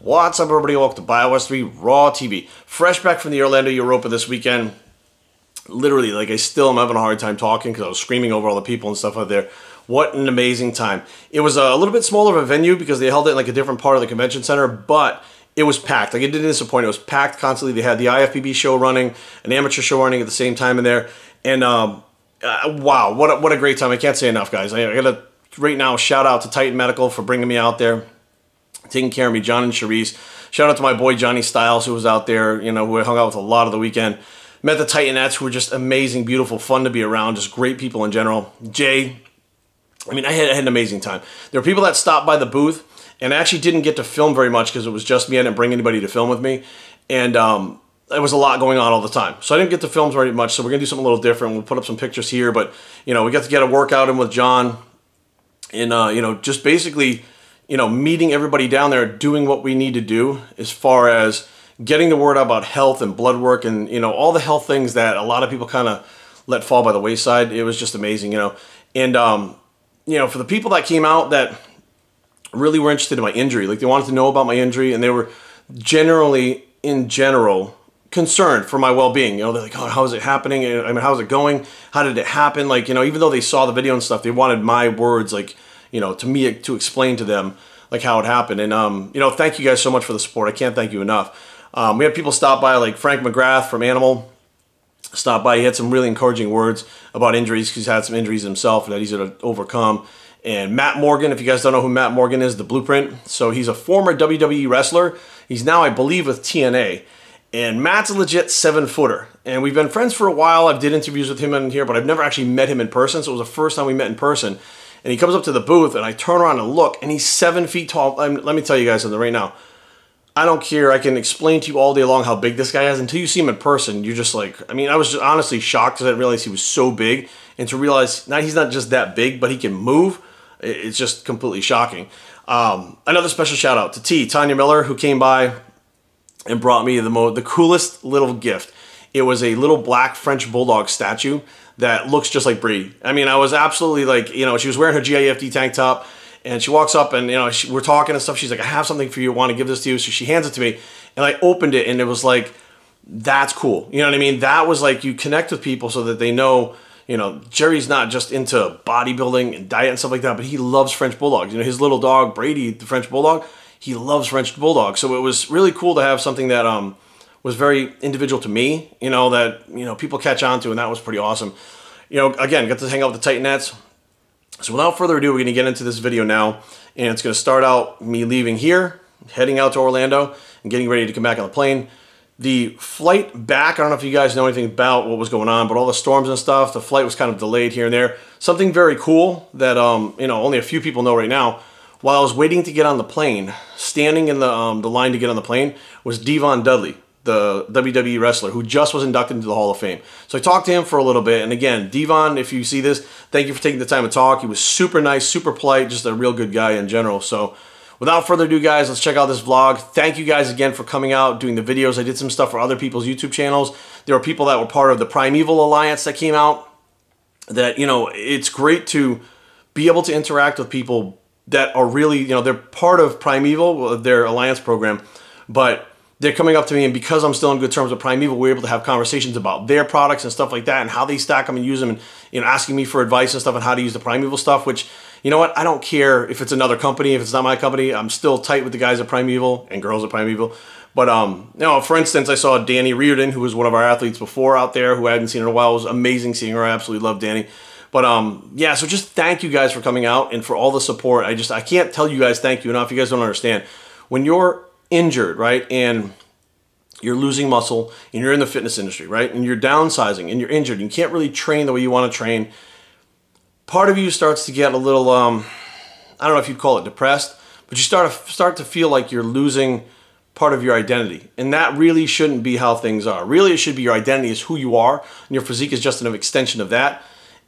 What's up, everybody? Welcome to BioS 3 Raw TV. Fresh back from the Orlando Europa this weekend. Literally, like, I still am having a hard time talking because I was screaming over all the people and stuff out there. What an amazing time. It was a little bit smaller of a venue because they held it in like a different part of the convention center, but it was packed. Like, it didn't disappoint. It was packed constantly. They had the IFBB show running, an amateur show running at the same time in there. And wow, what a great time. I can't say enough, guys. I gotta right now shout out to Titan Medical for bringing me out there, taking care of me, John and Charisse. Shout out to my boy Johnny Styles, who was out there, you know, who I hung out with a lot of the weekend. Met the Titanettes, who were just amazing, beautiful, fun to be around, just great people in general. Jay, I mean, I had an amazing time. There were people that stopped by the booth, and I actually didn't get to film very much because it was just me. I didn't bring anybody to film with me, and there was a lot going on all the time. So I didn't get to film very much, so we're going to do something a little different. We'll put up some pictures here, but, you know, we got to get a workout in with John, and, you know, just basically, you know, meeting everybody down there, doing what we need to do as far as getting the word out about health and blood work and, you know, all the health things that a lot of people kind of let fall by the wayside. It was just amazing, you know. And, you know, for the people that came out that really were interested in my injury, like they wanted to know about my injury, and they were generally, in general, concerned for my well-being. You know, they're like, oh, how is it happening? I mean, how's it going? How did it happen? Like, you know, even though they saw the video and stuff, they wanted my words, like, you know, to me, to explain to them, like, how it happened. And, you know, thank you guys so much for the support. I can't thank you enough. We had people stop by, like Frank McGrath from Animal stopped by. He had some really encouraging words about injuries because he's had some injuries himself that he's going to overcome. And Matt Morgan, if you guys don't know who Matt Morgan is, the Blueprint. So he's a former WWE wrestler. He's now, I believe, with TNA. And Matt's a legit 7-footer. And we've been friends for a while. I've did interviews with him in here, but I've never actually met him in person. So it was the first time we met in person. And he comes up to the booth, and I turn around and look, and he's 7 feet tall. Let me tell you guys something right now. I don't care. I can explain to you all day long how big this guy is. Until you see him in person, you're just like, I mean, I was just honestly shocked because I didn't realize he was so big. And to realize now he's not just that big, but he can move, it's just completely shocking. Another special shout out to Tanya Miller, who came by and brought me the coolest little gift. It was a little black French Bulldog statue that looks just like Bree. I mean, I was absolutely like, you know, she was wearing her GIFD tank top, and she walks up and, you know, we're talking and stuff. She's like, I have something for you. I want to give this to you. So she hands it to me, and I opened it, and it was like, that's cool. You know what I mean? That was like, you connect with people so that they know, you know, Jerry's not just into bodybuilding and diet and stuff like that, but he loves French Bulldogs. You know, his little dog, Brady, the French Bulldog, he loves French Bulldogs. So it was really cool to have something that was very individual to me, you know, that, you know, people catch on to, and that was pretty awesome. You know, again, got to hang out with the Titanettes. So without further ado, we're going to get into this video now, and it's going to start out me leaving here, heading out to Orlando, and getting ready to come back on the plane. The flight back, I don't know if you guys know anything about what was going on, but all the storms and stuff, the flight was kind of delayed here and there. Something very cool that, you know, only a few people know right now. While I was waiting to get on the plane, standing in the line to get on the plane was Devon Dudley, the WWE wrestler who just was inducted into the Hall of Fame. So I talked to him for a little bit, and again, Devon, if you see this, thank you for taking the time to talk. He was super nice, super polite, just a real good guy in general. So without further ado, guys, let's check out this vlog. Thank you guys again for coming out, doing the videos. I did some stuff for other people's YouTube channels. There were people that were part of the Primeval Alliance that came out that, you know, it's great to be able to interact with people that are really, you know, they're part of Primeval, their alliance program, but they're coming up to me, and because I'm still in good terms with Primeval, we're able to have conversations about their products and stuff like that, and how they stack them and use them, and, you know, asking me for advice and stuff on how to use the Primeval stuff, which, you know what, I don't care if it's another company, if it's not my company, I'm still tight with the guys at Primeval and girls at Primeval. But, you know, for instance, I saw Danny Reardon, who was one of our athletes before out there, who I hadn't seen in a while. It was amazing seeing her. I absolutely love Danny. But, yeah, so just thank you guys for coming out and for all the support. I can't tell you guys thank you enough. You guys don't understand. When you're injured, right, and you're losing muscle, and you're in the fitness industry, right, and you're downsizing, and you're injured, and you can't really train the way you want to train, part of you starts to get a little, I don't know if you'd call it depressed, but you start to feel like you're losing part of your identity. And that really shouldn't be how things are. Really, it should be your identity is who you are, and your physique is just an extension of that.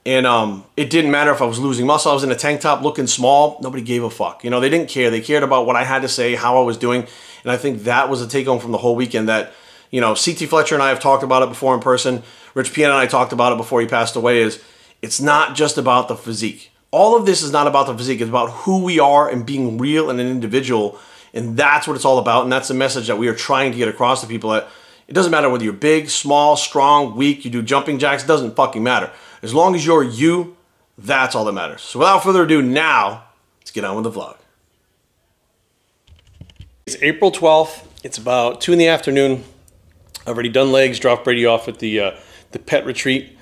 And it didn't matter if I was losing muscle. I was in a tank top looking small. Nobody gave a fuck. You know, they didn't care. They cared about what I had to say, how I was doing. And I think that was a take home from the whole weekend that, you know, CT Fletcher and I have talked about it before in person. Rich Piana and I talked about it before he passed away, is it's not just about the physique. All of this is not about the physique. It's about who we are and being real and an individual And that's what it's all about. And that's the message that we are trying to get across to people. That it doesn't matter whether you're big, small, strong, weak, you do jumping jacks, it doesn't fucking matter. As long as you're you, that's all that matters. So without further ado, now, let's get on with the vlog. It's April 12th. It's about 2 in the afternoon. I've already done legs, dropped Brady off at the pet retreat.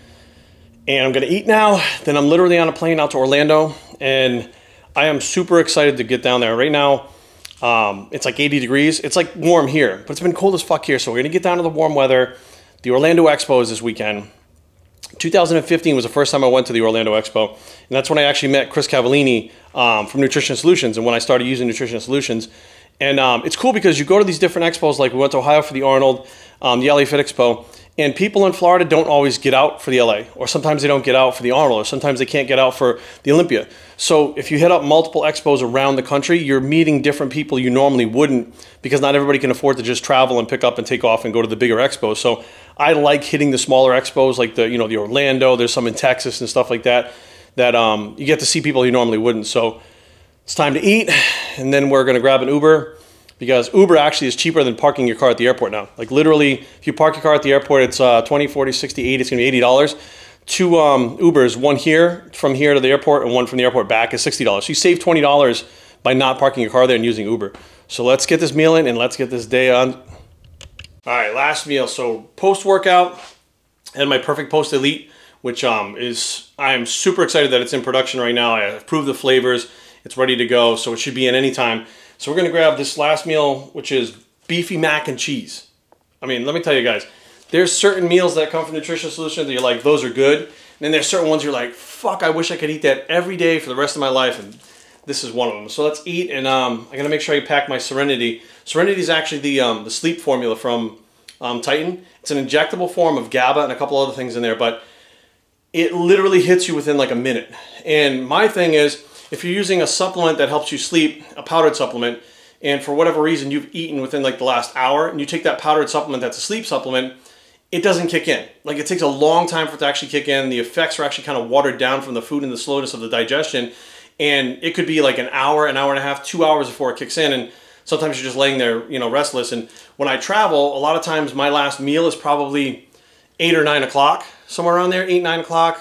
And I'm gonna eat now. Then I'm literally on a plane out to Orlando. And I am super excited to get down there. Right now, it's like 80 degrees. It's like warm here, but it's been cold as fuck here. So we're gonna get down to the warm weather. The Orlando Expo is this weekend. 2015 was the first time I went to the Orlando Expo. And that's when I actually met Chris Cavallini from Nutrition Solutions, and when I started using Nutrition Solutions. And it's cool because you go to these different expos, like we went to Ohio for the Arnold, the LA Fit Expo, and people in Florida don't always get out for the LA, or sometimes they don't get out for the Arnold, or sometimes they can't get out for the Olympia. So if you hit up multiple expos around the country, you're meeting different people you normally wouldn't, because not everybody can afford to just travel and pick up and take off and go to the bigger expos. So I like hitting the smaller expos, like the the Orlando. There's some in Texas and stuff like that. That you get to see people you normally wouldn't. So it's time to eat, and then we're gonna grab an Uber, because Uber actually is cheaper than parking your car at the airport now. Like literally, if you park your car at the airport, it's 20, 40, 60, 80, it's gonna be $80. Two Ubers, one here, from here to the airport, and one from the airport back is $60. So you save $20 by not parking your car there and using Uber. So let's get this meal in and let's get this day on. All right, last meal. So post-workout, and my Perfect Post Elite, which I am super excited that it's in production right now. I approved the flavors. It's ready to go, so it should be in any time. So we're gonna grab this last meal, which is beefy mac and cheese. I mean, let me tell you guys, there's certain meals that come from Nutrition Solutions that you're like, those are good. And then there's certain ones you're like, fuck, I wish I could eat that every day for the rest of my life. And this is one of them. So let's eat, and I gotta make sure I pack my Serenity. Serenity is actually the sleep formula from Titan. It's an injectable form of GABA and a couple other things in there, but it literally hits you within like a minute. And my thing is, if you're using a supplement that helps you sleep, a powdered supplement, and for whatever reason you've eaten within like the last hour, and you take that powdered supplement that's a sleep supplement, it doesn't kick in. Like it takes a long time for it to actually kick in. The effects are actually kind of watered down from the food and the slowness of the digestion. And it could be like an hour and a half, 2 hours before it kicks in. And sometimes you're just laying there, restless. And when I travel, a lot of times my last meal is probably 8 or 9 o'clock, somewhere around there, 8, 9 o'clock.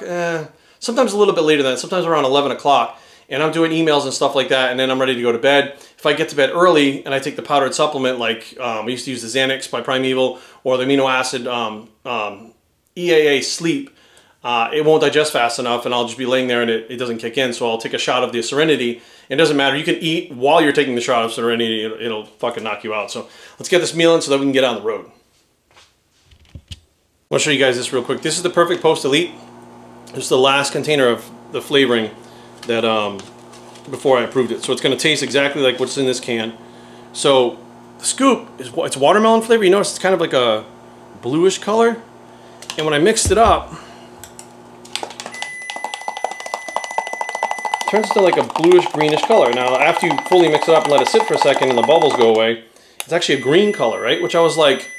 Sometimes a little bit later than that, sometimes around 11 o'clock. And I'm doing emails and stuff like that, and then I'm ready to go to bed. If I get to bed early and I take the powdered supplement, like I used to use the Xanax by Primeval, or the amino acid EAA Sleep, it won't digest fast enough, and I'll just be laying there and it doesn't kick in. So I'll take a shot of the Serenity. It doesn't matter. You can eat while you're taking the shot of Serenity. It'll fucking knock you out. So let's get this meal in so that we can get on the road. I'll show you guys this real quick. This is the Perfect Post Elite. This is the last container of the flavoring that before I approved it. So it's going to taste exactly like what's in this can. So the scoop is, it's watermelon flavor. You notice it's kind of like a bluish color. And when I mixed it up, it turns into like a bluish greenish color. Now after you fully mix it up and let it sit for a second and the bubbles go away, it's actually a green color, right? Which I was like,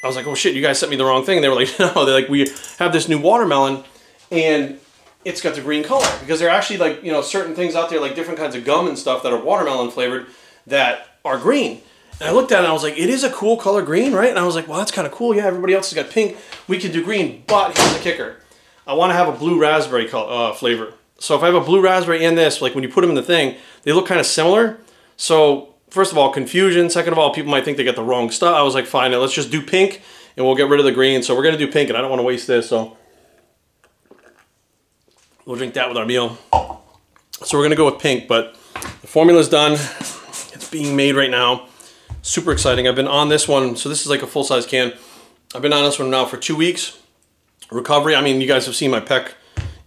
oh shit, you guys sent me the wrong thing. And they were like, no, they're like, we have this new watermelon and it's got the green color, because there are actually like, certain things out there, like different kinds of gum and stuff that are watermelon flavored that are green. And I looked at it and I was like, it is a cool color green, right? And I was like, well, that's kind of cool. Yeah, everybody else has got pink. We can do green, but here's the kicker. I want to have a blue raspberry flavor. So if I have a blue raspberry and this, like when you put them in the thing, they look kind of similar. So first of all, confusion. Second of all, people might think they got the wrong stuff. I was like, fine, let's just do pink and we'll get rid of the green. So we're going to do pink, and I don't want to waste this. So we'll drink that with our meal. So we're gonna go with pink, but the formula's done. It's being made right now. Super exciting. I've been on this one, so this is like a full-size can. I've been on this one now for 2 weeks. Recovery, I mean, you guys have seen my pec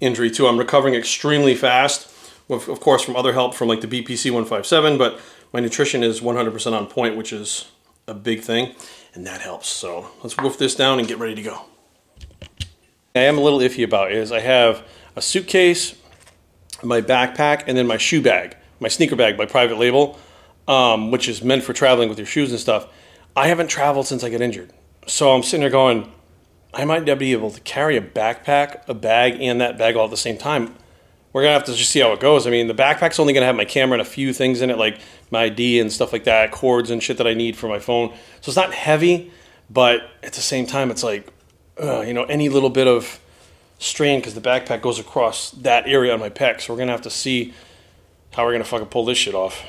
injury too. I'm recovering extremely fast, with, of course, from other help from like the BPC 157, but my nutrition is 100% on point, which is a big thing, and that helps. So let's wolf this down and get ready to go. I am a little iffy about is I have a suitcase, my backpack, and then my shoe bag, my sneaker bag by Private Label, which is meant for traveling with your shoes and stuff. I haven't traveled since I got injured. So I'm sitting there going, I might not be able to carry a backpack, a bag, and that bag all at the same time. we're gonna have to just see how it goes. I mean, the backpack's only gonna have my camera and a few things in it, like my ID and stuff like that, cords and shit that I need for my phone. So it's not heavy, but at the same time, it's like, you know, any little bit of strain, because the backpack goes across that area on my pec. So we're gonna have to see how we're gonna fucking pull this shit off.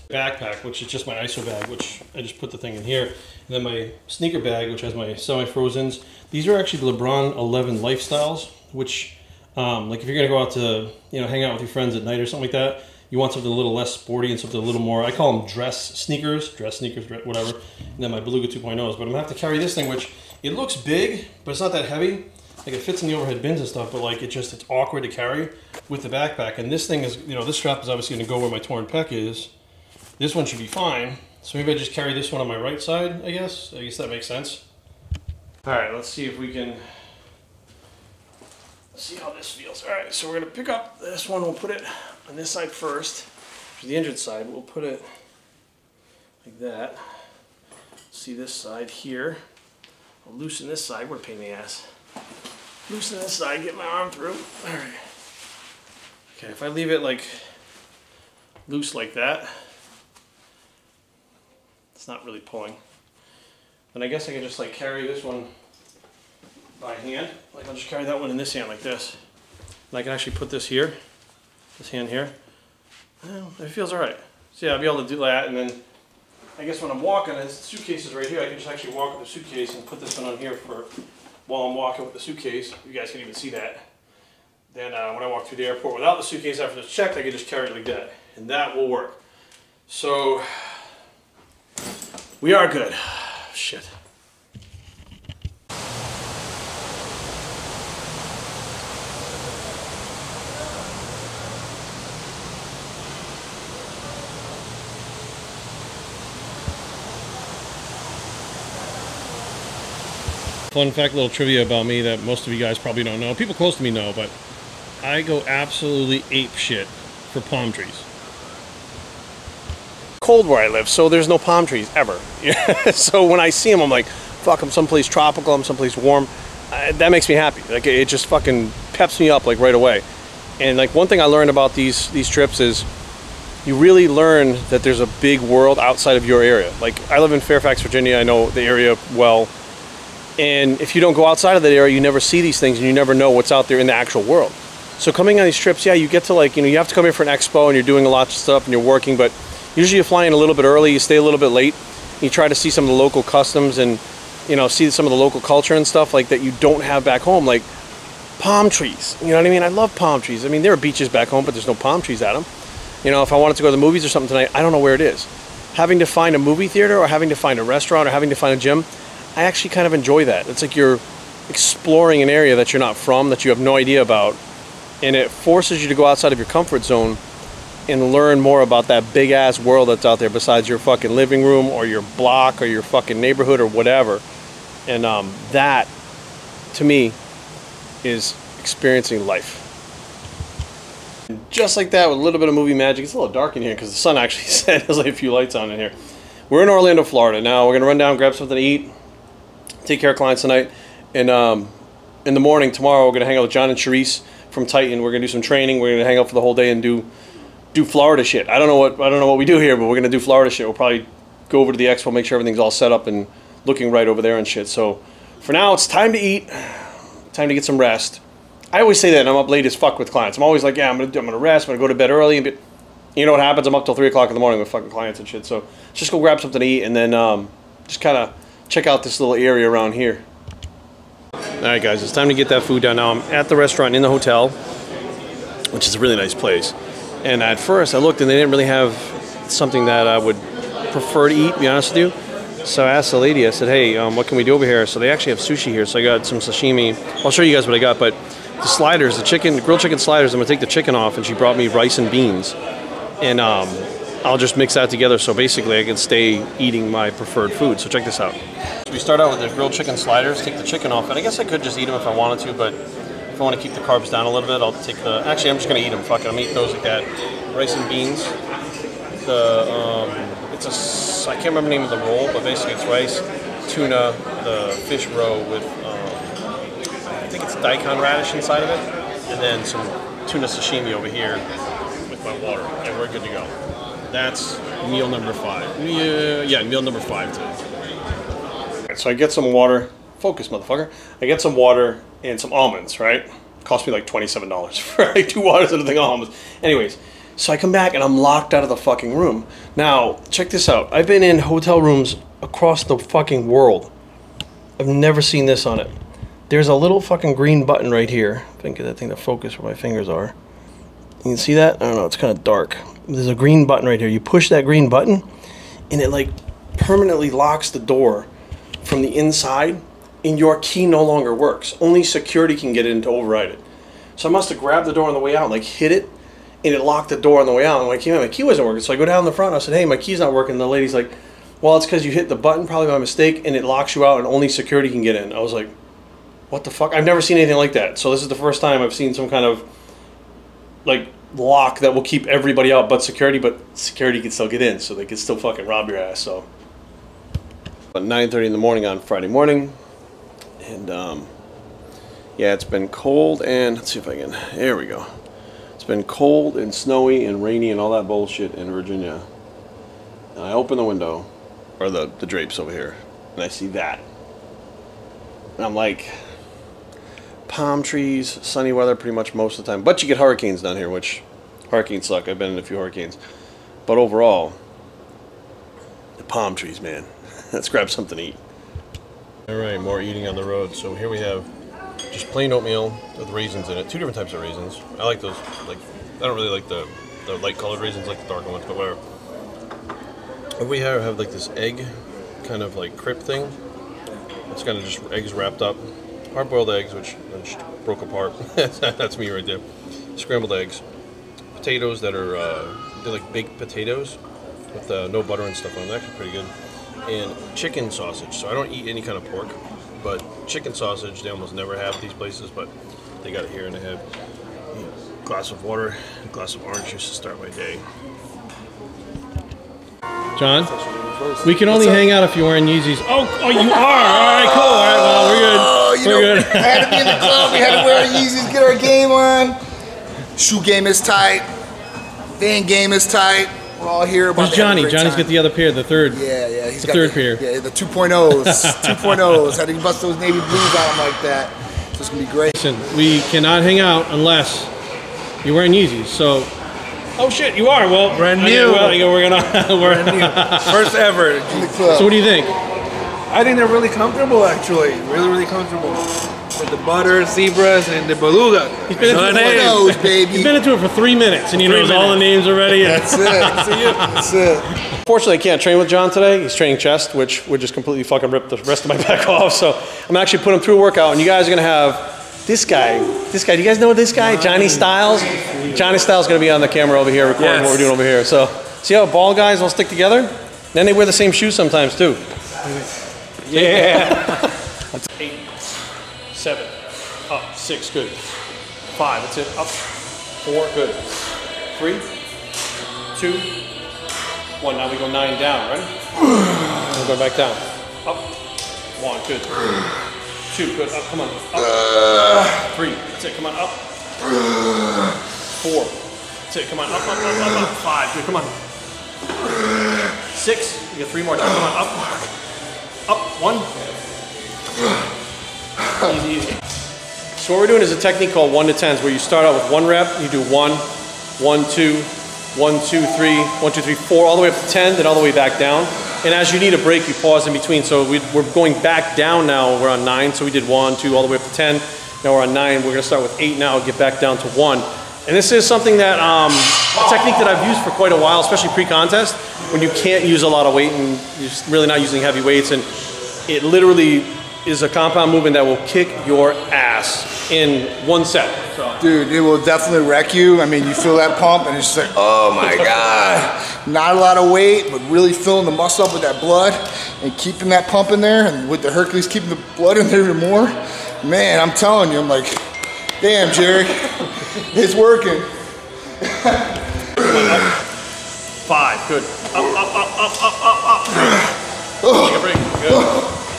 Backpack, which is just my ISO bag, which I just put the thing in here, and then my sneaker bag, which has my semi-frozens. These are actually the LeBron 11 Lifestyles, which, like if you're gonna go out to, you know, hang out with your friends at night or something like that, you want something a little less sporty and something a little more, I call them dress sneakers, whatever. And then my Beluga 2.0s, but I'm gonna have to carry this thing, which it looks big, but it's not that heavy. Like it fits in the overhead bins and stuff, but like it's awkward to carry with the backpack. And this thing is, you know, this strap is obviously gonna go where my torn pec is. This one should be fine. So maybe I just carry this one on my right side, I guess. I guess that makes sense. All right, let's see if we can see how this feels. All right, so we're gonna pick up this one. We'll put it on this side first. For the injured side, we'll put it like that. See this side here. I'll loosen this side. What a pain in the ass. Loosen this side, get my arm through. All right. Okay, if I leave it like loose like that, it's not really pulling. And I guess I can just like carry this one by hand. Like I'll just carry that one in this hand like this. And I can actually put this here, this hand here. Well, it feels all right. So yeah, I'll be able to do that. And then I guess when I'm walking, the suitcase is right here. I can just actually walk with the suitcase and put this one on here for while I'm walking with the suitcase. You guys can even see that. Then when I walk through the airport without the suitcase after it's checked, I can just carry it like that. And that will work. So we are good. Shit. Fun fact, little trivia about me that most of you guys probably don't know. People close to me know, but I go absolutely ape shit for palm trees. Cold where I live, so there's no palm trees ever. So when I see them, I'm like, fuck, I'm someplace tropical, I'm someplace warm. That makes me happy. Like it just fucking peps me up like right away. And like one thing I learned about these trips is you really learn that there's a big world outside of your area. Like I live in Fairfax, Virginia. I know the area well. And if you don't go outside of that area, you never see these things and you never know what's out there in the actual world. So coming on these trips, yeah, you get to like, you know, you have to come here for an expo and you're doing a lot of stuff and you're working, but usually you fly in a little bit early, you stay a little bit late, you try to see some of the local customs and, you know, see some of the local culture and stuff like that you don't have back home, like palm trees. You know what I mean? I love palm trees. I mean, there are beaches back home, but there's no palm trees at them. You know, if I wanted to go to the movies or something tonight, I don't know where it is. Having to find a movie theater or having to find a restaurant or having to find a gym, I actually kind of enjoy that. It's like you're exploring an area that you're not from, that you have no idea about, and it forces you to go outside of your comfort zone and learn more about that big ass world that's out there besides your fucking living room or your block or your fucking neighborhood or whatever. And that, to me, is experiencing life. And just like that, with a little bit of movie magic, it's a little dark in here because the sun actually set. There's like a few lights on in here. We're in Orlando, Florida. Now we're gonna run down, grab something to eat, take care of clients tonight, and in the morning tomorrow we're gonna hang out with John and Charisse from Titan. We're gonna do some training. We're gonna hang out for the whole day and do Florida shit. I don't know what we do here, but we're gonna do Florida shit. We'll probably go over to the Expo, make sure everything's all set up and looking right over there and shit. So for now, it's time to eat, time to get some rest. I always say that, and I'm up late as fuck with clients. I'm always like, yeah, I'm gonna rest. I'm gonna go to bed early, and you know what happens? I'm up till 3 o'clock in the morning with fucking clients and shit. So just go grab something to eat, and then just kind of check out this little area around here. All right, guys, it's time to get that food down. Now I'm at the restaurant in the hotel, which is a really nice place. And at first I looked and they didn't really have something that I would prefer to eat, to be honest with you. So I asked the lady, I said, hey, what can we do over here? So they actually have sushi here. So I got some sashimi. I'll show you guys what I got, but the sliders, the grilled chicken sliders, I'm gonna take the chicken off, and she brought me rice and beans. And I'll just mix that together so basically I can stay eating my preferred food. So check this out. So we start out with the grilled chicken sliders, take the chicken off, and I guess I could just eat them if I wanted to, but if I want to keep the carbs down a little bit, I'll take the, actually I'm just going to eat them, fuck it, I'm going to eat those like that. Rice and beans. I can't remember the name of the roll, but basically it's rice, tuna, the fish roe with, I think it's daikon radish inside of it, and then some tuna sashimi over here with my water, and we're good to go. That's meal number 5. Yeah, meal number 5 today. Right, so I get some water. Focus, motherfucker. I get some water and some almonds, right? It cost me like $27 for like 2 waters and a thing of almonds. Anyways, so I come back and I'm locked out of the fucking room. Now, check this out. I've been in hotel rooms across the fucking world. I've never seen this on it. There's a little fucking green button right here. If I can get that thing to focus where my fingers are. You can see that? I don't know, it's kind of dark. There's a green button right here. You push that green button and it like permanently locks the door from the inside and your key no longer works. Only security can get in to override it. So I must have grabbed the door on the way out, like hit it, and it locked the door on the way out. And when I came out, my key wasn't working. So I go down the front, I said, hey, my key's not working. And the lady's like, well, it's because you hit the button probably by mistake and it locks you out and only security can get in. I was like, what the fuck? I've never seen anything like that. So this is the first time I've seen some kind of like lock that will keep everybody out but security can still get in, so they can still fucking rob your ass. So about 9:30 in the morning on Friday morning, and yeah, it's been cold and let's see if I can, there we go. It's been cold and snowy and rainy and all that bullshit in Virginia. And I open the window, or the drapes over here, and I see that. And I'm like, palm trees, sunny weather pretty much most of the time. But you get hurricanes down here, which hurricanes suck. I've been in a few hurricanes. But overall, the palm trees, man. Let's grab something to eat. All right, more eating on the road. So here we have just plain oatmeal with raisins in it. 2 different types of raisins. I like those. Like, I don't really like the light colored raisins, like the darker ones, but whatever. Over here I have like this egg kind of like crisp thing. It's kind of just eggs wrapped up. Hard-boiled eggs, which I just broke apart. That's me right there. Scrambled eggs. Potatoes that are, they're like baked potatoes with no butter and stuff on them. Actually pretty good. And chicken sausage. So I don't eat any kind of pork, but chicken sausage, they almost never have these places, but they got it here, and I have a glass of water, a glass of orange juice to start my day. John? We can only hang out if you're wearing Yeezys. Oh, you are? All right, cool. All right, well, we're good. We're good. I had to be in the club. We had to wear our Yeezys, get our game on. Shoe game is tight. Van game is tight. We're all here about. Where's Johnny? Johnny's got the other pair, the third. Yeah, he's the got third pair. Yeah, the 2.0s. 2.0s. Had to bust those navy blues out like that. So it's gonna be great. Listen, we cannot hang out unless you're wearing Yeezys. So. Oh shit, you are. Well, brand new. We're brand new. First ever in the club. So what do you think? I think they're really comfortable, actually. Really comfortable. With the butter, zebras, and the beluga. He's been into it for 3 minutes, and he knows all the names already. That's it. That's it. Unfortunately, I can't train with John today. He's training chest, which would just completely fucking rip the rest of my back off. So I'm actually putting him through a workout, and you guys are gonna have this guy. Do you guys know this guy? Johnny Styles. Johnny Styles is gonna be on the camera over here recording what we're doing over here. So see how ball guys all stick together? Then they wear the same shoes sometimes too. Yeah. 8, 7, up, 6, good. 5, that's it, up. 4, good. 3, 2, 1. Now we go 9 down, ready? We'll go back down. Up. 1, good. 2, good. Up, come on. Up. 3, that's it, come on, up. 4, that's it, come on, up. 5, good, come on. 6, you got 3 more, come on, up. Up, 1. Easy. So what we're doing is a technique called 1 to 10s, where you start out with 1 rep, you do 1, 1, 2, 1, 2, 3, 1, 2, 3, 4, all the way up to 10, then all the way back down. And as you need a break, you pause in between. So we're going back down now. We're on 9, so we did 1, 2, all the way up to 10. Now we're on 9. We're gonna start with 8 now, get back down to 1. And this is something that, a technique that I've used for quite a while, especially pre-contest, when you can't use a lot of weight and you're really not using heavy weights. And it literally is a compound movement that will kick your ass in 1 set. So. Dude, it will definitely wreck you. I mean, you feel that pump and it's just like, oh my God. Not a lot of weight, but really filling the muscle up with that blood and keeping that pump in there, and with the Hercules keeping the blood in there even more. Man, I'm telling you, I'm like, damn, Jerry, it's working. 5, good. Up. Take a break, good.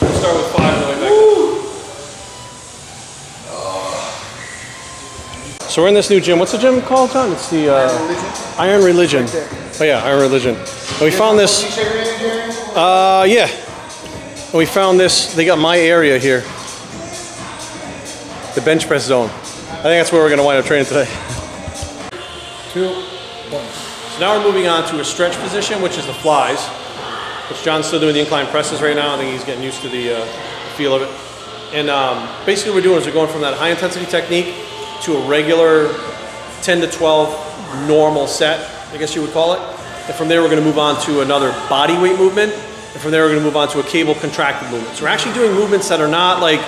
We'll start with 5 on the way back. So we're in this new gym. What's the gym called, John? It's the Iron Religion. Oh yeah, Iron Religion. And we found this. Yeah. And we found this. They got my area here. The bench press zone. I think that's where we're going to wind up training today. 2, 1. So now we're moving on to a stretch position, which is the flies. Which John's still doing the incline presses right now. I think he's getting used to the feel of it. And basically what we're doing is we're going from that high intensity technique to a regular 10 to 12 normal set, I guess you would call it. And from there we're going to move on to another body weight movement. And from there we're going to move on to a cable contracted movement. So we're actually doing movements that are not like,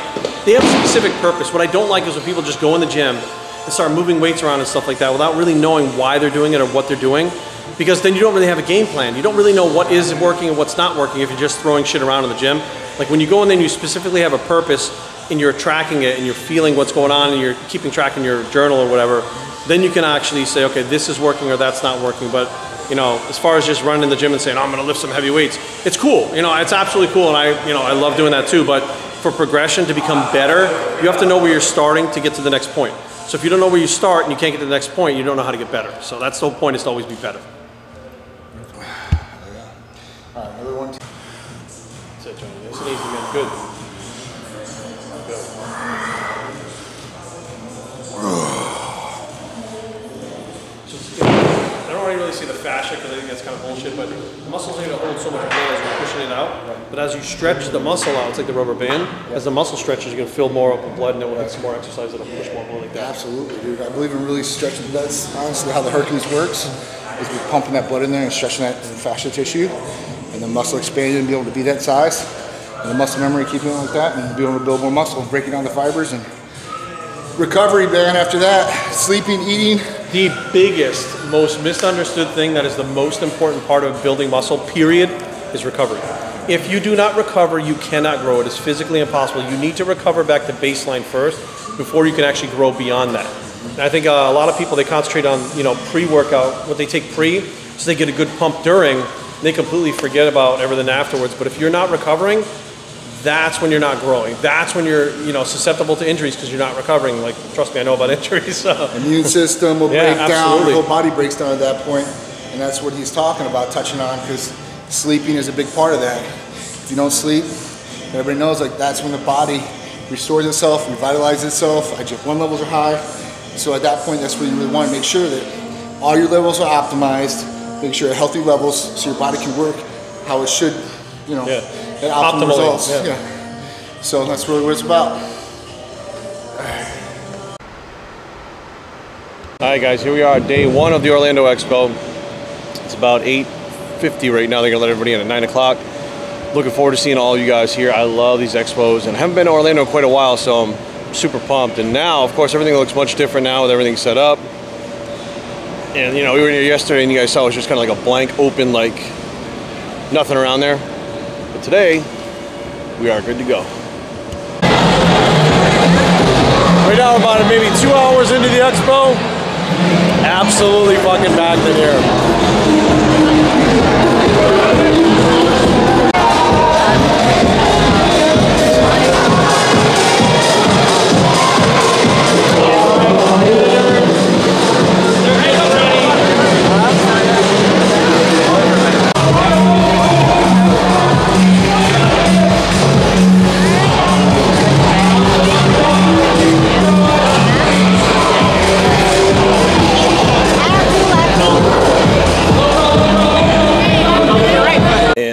they have a specific purpose. What I don't like is when people just go in the gym and start moving weights around and stuff like that without really knowing why they're doing it or what they're doing. Because then you don't really have a game plan. You don't really know what is working and what's not working if you're just throwing shit around in the gym. Like when you go in there and you specifically have a purpose and you're tracking it and you're feeling what's going on and you're keeping track in your journal or whatever, then you can actually say, okay, this is working or that's not working. But you know, as far as just running in the gym and saying, oh, I'm gonna lift some heavy weights, it's cool. You know, it's absolutely cool, and I love doing that too. But for progression to become better, you have to know where you're starting to get to the next point. So if you don't know where you start and you can't get to the next point, you don't know how to get better. So that's the whole point, is to always be better. All right, another one. That's it, Johnny. Nice and easy, man. Good. I don't really see the fascia because I think that's kind of bullshit, but the muscles need to hold so much blood as we're pushing it out. Right. But as you stretch the muscle out, it's like the rubber band. Yeah. As the muscle stretches, you're going to fill more up with blood, and then we'll have some more exercise that'll push more blood like that. Absolutely, dude. I believe in really stretching. That's honestly how the Hercules works, is we're pumping that blood in there and stretching that fascia tissue, and the muscle expanding and be able to be that size, and the muscle memory keeping it like that, and be able to build more muscle, breaking down the fibers, and recovery, man, after that. Sleeping, eating. The biggest, most misunderstood thing that is the most important part of building muscle, period, is recovery. If you do not recover, you cannot grow. It is physically impossible. You need to recover back to baseline first before you can actually grow beyond that. And I think a lot of people, they concentrate on, you know, pre-workout, what they take pre, so they get a good pump during, and they completely forget about everything afterwards. But if you're not recovering, that's when you're not growing. That's when you're, you know, susceptible to injuries because you're not recovering. Like, trust me, I know about injuries. So. Immune system will break down. Absolutely. Your whole body breaks down at that point, and that's what he's talking about, touching on, because sleeping is a big part of that. If you don't sleep, everybody knows, like, that's when the body restores itself, revitalizes itself. IGF-1 levels are high. So at that point, that's where you really want to make sure that all your levels are optimized, make sure at healthy levels so your body can work how it should, you know. Yeah. At optimal results. Yeah. So that's really what it's about. All right, guys, here we are, day 1 of the Orlando Expo. It's about 8:50 right now. They're gonna let everybody in at 9 o'clock. Looking forward to seeing all you guys here. I love these expos, and I haven't been to Orlando in quite a while, so I'm super pumped. And now, of course, everything looks much different now with everything set up. And you know, we were here yesterday, and you guys saw it was just kind of like a blank, open, like nothing around there. But today, we are good to go. Right now, about maybe 2 hours into the expo. Absolutely fucking packed in here.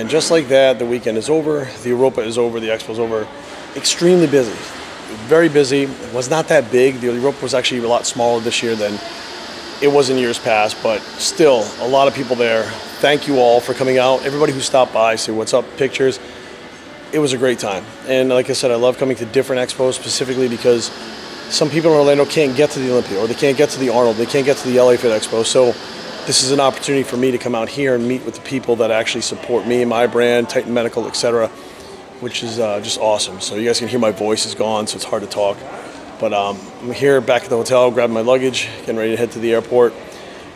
Just like that, the weekend is over, the Europa is over, the Expo is over. Extremely busy, very busy. It was not that big. The Europa was actually a lot smaller this year than it was in years past, but still a lot of people there. Thank you all for coming out. Everybody who stopped by, say what's up, pictures. It was a great time. And like I said, I love coming to different expos specifically because some people in Orlando can't get to the Olympia, or they can't get to the Arnold, they can't get to the LA Fit Expo. So this is an opportunity for me to come out here and meet with the people that actually support me, my brand, Titan Medical, etc., which is just awesome. So you guys can hear my voice is gone, so it's hard to talk. But I'm here back at the hotel, grabbing my luggage, getting ready to head to the airport.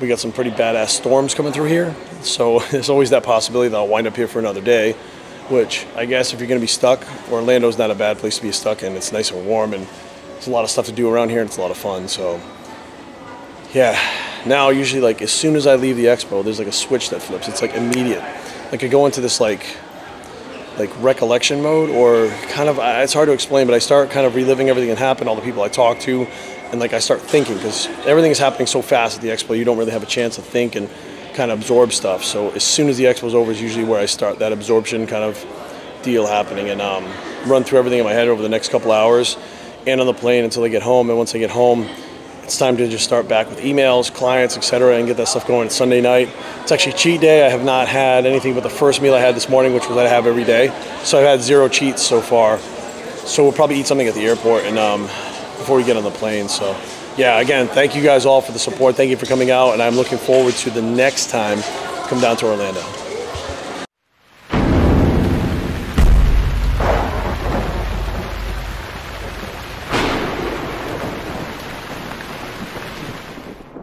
We got some pretty badass storms coming through here, so there's always that possibility that I'll wind up here for another day, which I guess if you're going to be stuck, Orlando's not a bad place to be stuck in. It's nice and warm, and there's a lot of stuff to do around here, and it's a lot of fun. So Yeah, now usually like as soon as I leave the expo, there's like a switch that flips. It's like immediate. Like I go into this like recollection mode, or kind of, it's hard to explain, but I start kind of reliving everything that happened, all the people I talked to, and like I start thinking, because everything is happening so fast at the expo, you don't really have a chance to think and kind of absorb stuff. So as soon as the expo's over is usually where I start that absorption kind of deal happening, and run through everything in my head over the next couple hours and on the plane until I get home. And once I get home, it's time to just start back with emails, clients, etc., and get that stuff going. It's Sunday night. It's actually cheat day. I have not had anything but the first meal I had this morning, which was what I have every day. So I've had 0 cheats so far. So we'll probably eat something at the airport and before we get on the plane. So yeah, again, thank you guys all for the support. Thank you for coming out, and I'm looking forward to the next time come down to Orlando.